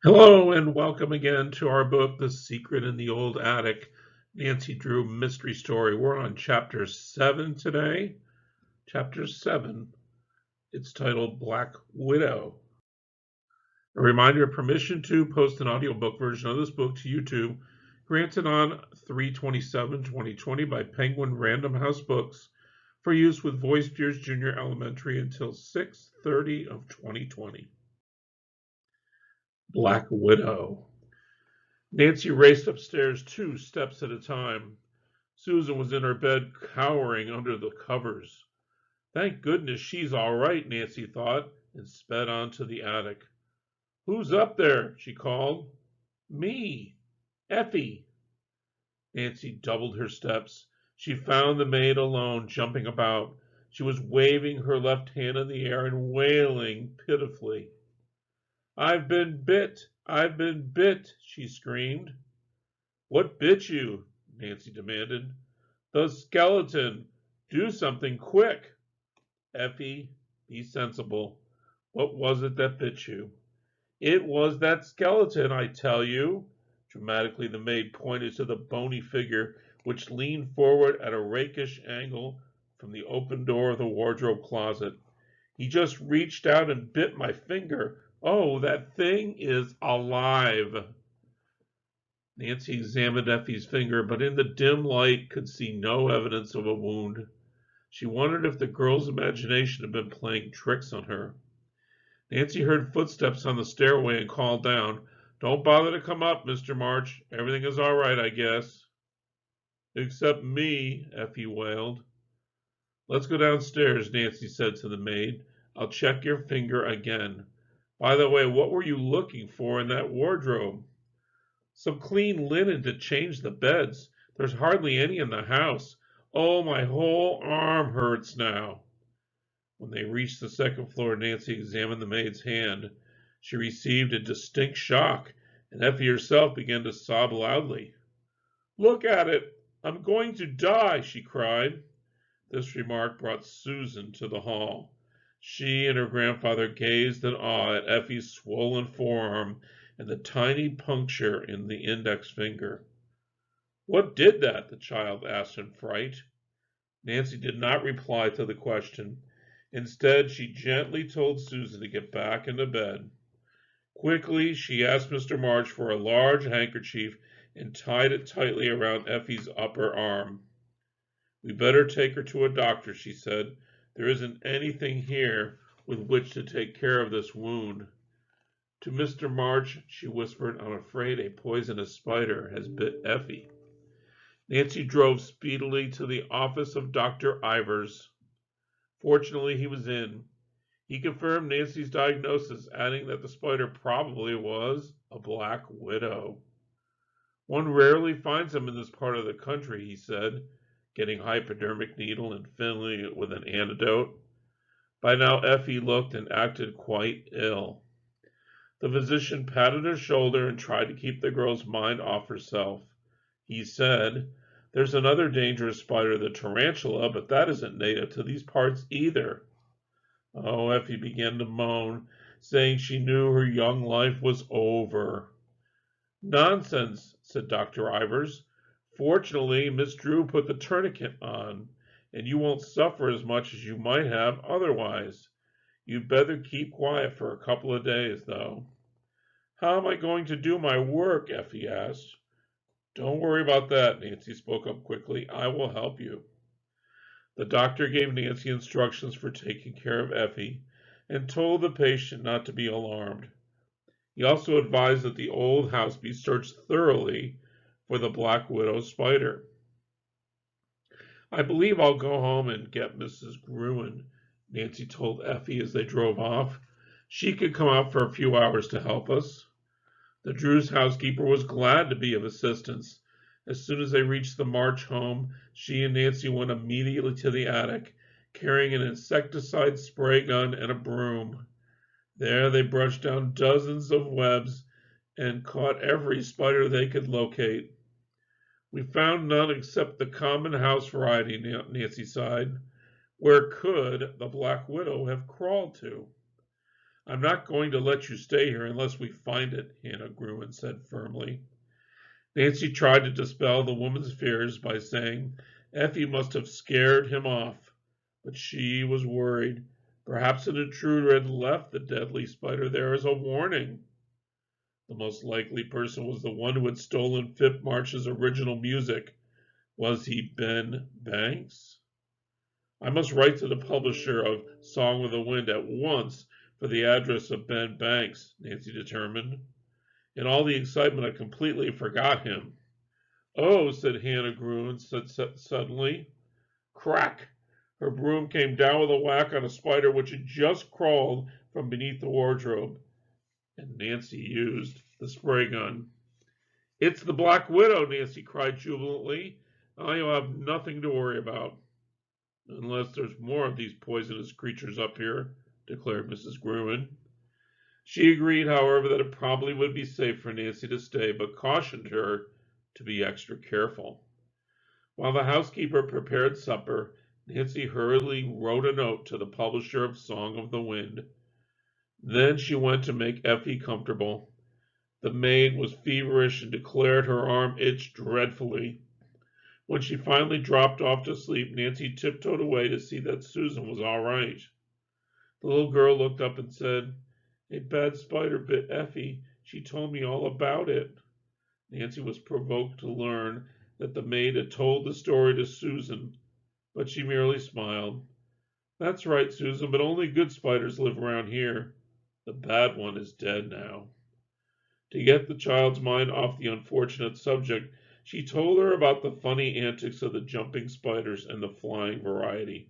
Hello and welcome again to our book, The Secret in the Old Attic, Nancy Drew Mystery Story. We're on chapter 7 today. Chapter 7. It's titled Black Widow. A reminder, permission to post an audiobook version of this book to YouTube granted on 3/27/2020 by Penguin Random House Books for use with Voice Piers Junior Elementary until 6/30 of 2020. Black Widow. Nancy raced upstairs 2 steps at a time. Susan was in her bed, cowering under the covers. Thank goodness she's all right, Nancy thought, and sped on to the attic. Who's up there? She called. Me, Effie. Nancy doubled her steps. She found the maid alone, jumping about. She was waving her left hand in the air and wailing pitifully. I've been bit! I've been bit! She screamed. What bit you? Nancy demanded. The skeleton. Do something quick. Effie, be sensible. What was it that bit you? It was that skeleton, I tell you. Dramatically, the maid pointed to the bony figure which leaned forward at a rakish angle from the open door of the wardrobe closet. He just reached out and bit my finger. Oh, that thing is alive. Nancy examined Effie's finger, but in the dim light could see no evidence of a wound. She wondered if the girl's imagination had been playing tricks on her. Nancy heard footsteps on the stairway and called down, Don't bother to come up, Mr. March. Everything is all right, I guess. Except me, Effie wailed. Let's go downstairs, Nancy said to the maid. I'll check your finger again. By the way, what were you looking for in that wardrobe? Some clean linen to change the beds. There's hardly any in the house. Oh, my whole arm hurts now. When they reached the second floor, Nancy examined the maid's hand. She received a distinct shock, and Effie herself began to sob loudly. Look at it! I'm going to die, she cried. This remark brought Susan to the hall. She and her grandfather gazed in awe at Effie's swollen forearm and the tiny puncture in the index finger. What did that? The child asked in fright. Nancy did not reply to the question. Instead, she gently told Susan to get back into bed. Quickly, she asked Mr. March for a large handkerchief and tied it tightly around Effie's upper arm. We better take her to a doctor, she said. There isn't anything here with which to take care of this wound. To Mr. March, she whispered, I'm afraid a poisonous spider has bit Effie. Nancy drove speedily to the office of Dr. Ivers. Fortunately, he was in. He confirmed Nancy's diagnosis, adding that the spider probably was a black widow. One rarely finds them in this part of the country, he said, getting a hypodermic needle and filling it with an antidote. By now, Effie looked and acted quite ill. The physician patted her shoulder and tried to keep the girl's mind off herself. He said, There's another dangerous spider, the tarantula, but that isn't native to these parts either. Oh, Effie began to moan, saying she knew her young life was over. Nonsense, said Dr. Ivers. Fortunately, Miss Drew put the tourniquet on, and you won't suffer as much as you might have otherwise. You'd better keep quiet for a couple of days, though. How am I going to do my work? Effie asked. Don't worry about that, Nancy spoke up quickly. I will help you. The doctor gave Nancy instructions for taking care of Effie and told the patient not to be alarmed. He also advised that the old house be searched thoroughly for the Black Widow spider. I believe I'll go home and get Mrs. Gruen, Nancy told Effie as they drove off. She could come out for a few hours to help us. The Drews' housekeeper was glad to be of assistance. As soon as they reached the March home, she and Nancy went immediately to the attic, carrying an insecticide spray gun and a broom. There they brushed down dozens of webs and caught every spider they could locate. We found none except the common house variety, Nancy sighed. Where could the Black Widow have crawled to? I'm not going to let you stay here unless we find it, Hannah Gruen said firmly. Nancy tried to dispel the woman's fears by saying Effie must have scared him off, but she was worried. Perhaps an intruder had left the deadly spider there as a warning. The most likely person was the one who had stolen Phip March's original music. Was he Ben Banks? I must write to the publisher of Song of the Wind at once for the address of Ben Banks, Nancy determined. In all the excitement, I completely forgot him. Oh, said Hannah Gruen suddenly. Crack! Her broom came down with a whack on a spider which had just crawled from beneath the wardrobe, and Nancy used the spray gun. It's the Black Widow, Nancy cried jubilantly. Now you'll have nothing to worry about. Unless there's more of these poisonous creatures up here, declared Mrs. Gruen. She agreed, however, that it probably would be safe for Nancy to stay, but cautioned her to be extra careful. While the housekeeper prepared supper, Nancy hurriedly wrote a note to the publisher of Song of the Wind. Then she went to make Effie comfortable. The maid was feverish and declared her arm itched dreadfully. When she finally dropped off to sleep, Nancy tiptoed away to see that Susan was all right. The little girl looked up and said, A bad spider bit Effie. She told me all about it. Nancy was provoked to learn that the maid had told the story to Susan, but she merely smiled. That's right, Susan, but only good spiders live around here. The bad one is dead now. To get the child's mind off the unfortunate subject, she told her about the funny antics of the jumping spiders and the flying variety.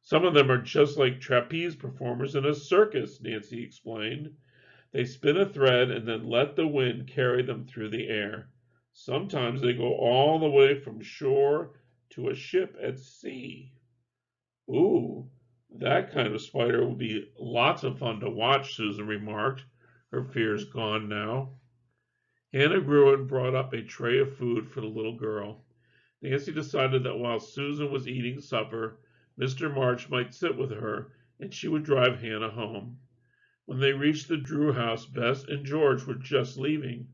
Some of them are just like trapeze performers in a circus, Nancy explained. They spin a thread and then let the wind carry them through the air. Sometimes they go all the way from shore to a ship at sea. Ooh, that kind of spider would be lots of fun to watch, Susan remarked, her fears gone now. Hannah Gruen brought up a tray of food for the little girl. Nancy decided that while Susan was eating supper, Mr. March might sit with her, and she would drive Hannah home. When they reached the Drew house, Bess and George were just leaving.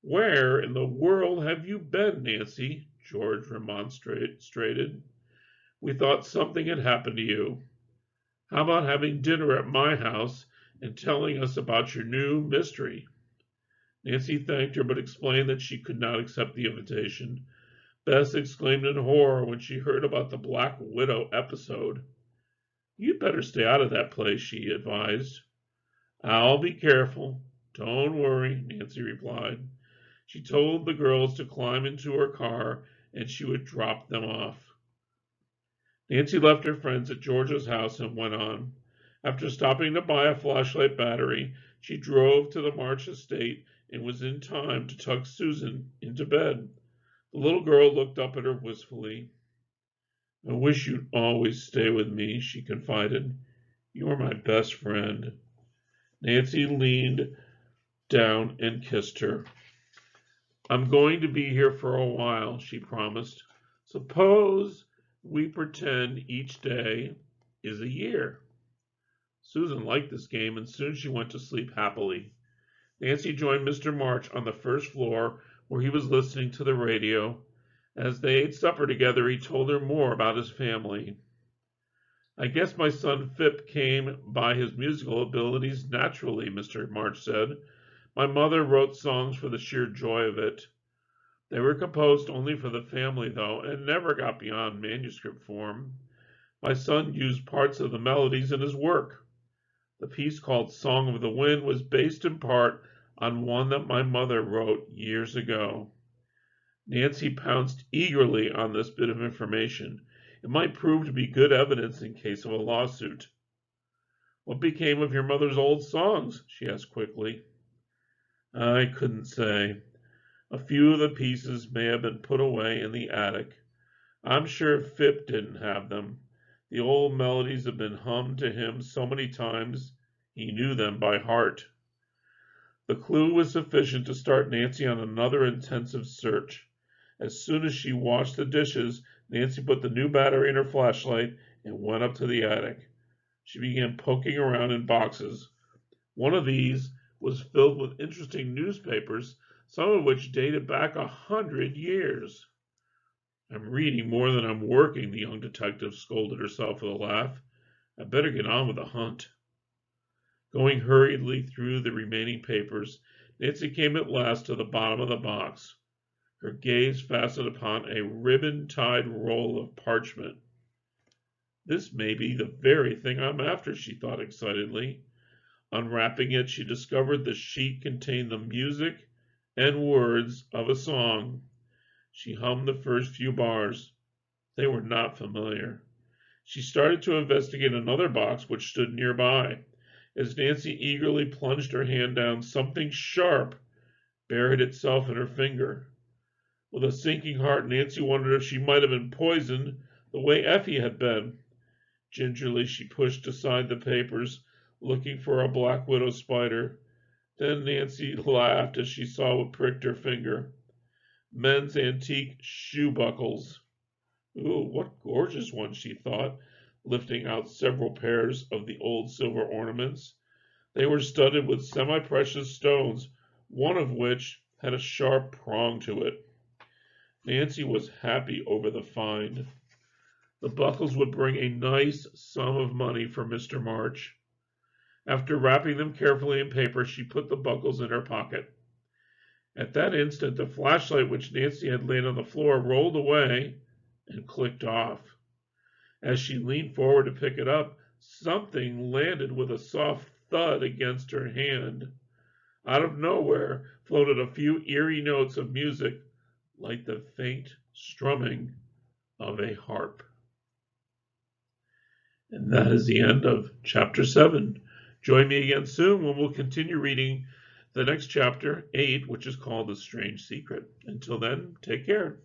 Where in the world have you been, Nancy? George remonstrated. We thought something had happened to you. How about having dinner at my house and telling us about your new mystery? Nancy thanked her, but explained that she could not accept the invitation. Bess exclaimed in horror when she heard about the Black Widow episode. You'd better stay out of that place, she advised. I'll be careful. Don't worry, Nancy replied. She told the girls to climb into her car and she would drop them off. Nancy left her friends at George's house and went on. After stopping to buy a flashlight battery, she drove to the March estate and was in time to tuck Susan into bed. The little girl looked up at her wistfully. I wish you'd always stay with me, she confided. You are my best friend. Nancy leaned down and kissed her. I'm going to be here for a while, she promised. Suppose we pretend each day is a year. Susan liked this game, and soon she went to sleep happily. Nancy joined Mr. March on the first floor, where he was listening to the radio. As they ate supper together, he told her more about his family. I guess my son Phip came by his musical abilities naturally, Mr. March said. My mother wrote songs for the sheer joy of it. They were composed only for the family, though, and never got beyond manuscript form. My son used parts of the melodies in his work. The piece called Song of the Wind was based in part on one that my mother wrote years ago. Nancy pounced eagerly on this bit of information. It might prove to be good evidence in case of a lawsuit. What became of your mother's old songs? She asked quickly. I couldn't say. A few of the pieces may have been put away in the attic. I'm sure Phip didn't have them. The old melodies have been hummed to him so many times he knew them by heart. The clue was sufficient to start Nancy on another intensive search. As soon as she washed the dishes, Nancy put the new battery in her flashlight and went up to the attic. She began poking around in boxes. One of these was filled with interesting newspapers, some of which dated back 100 years. I'm reading more than I'm working, the young detective scolded herself with a laugh. I'd better get on with the hunt. Going hurriedly through the remaining papers, Nancy came at last to the bottom of the box. Her gaze fastened upon a ribbon-tied roll of parchment. This may be the very thing I'm after, she thought excitedly. Unwrapping it, she discovered the sheet contained the music and words of a song. She hummed the first few bars. They were not familiar. She started to investigate another box which stood nearby. As Nancy eagerly plunged her hand down, something sharp buried itself in her finger. With a sinking heart, Nancy wondered if she might have been poisoned the way Effie had been. Gingerly, she pushed aside the papers, looking for a black widow spider. Then Nancy laughed as she saw what pricked her finger. Men's antique shoe buckles. Ooh, what gorgeous ones, she thought, lifting out several pairs of the old silver ornaments. They were studded with semi-precious stones, one of which had a sharp prong to it. Nancy was happy over the find. The buckles would bring a nice sum of money for Mr. March. After wrapping them carefully in paper, she put the buckles in her pocket. At that instant, the flashlight which Nancy had laid on the floor rolled away and clicked off. As she leaned forward to pick it up, something landed with a soft thud against her hand. Out of nowhere floated a few eerie notes of music, like the faint strumming of a harp. And that is the end of chapter 7. Join me again soon when we'll continue reading the next chapter, 8, which is called The Strange Secret. Until then, take care.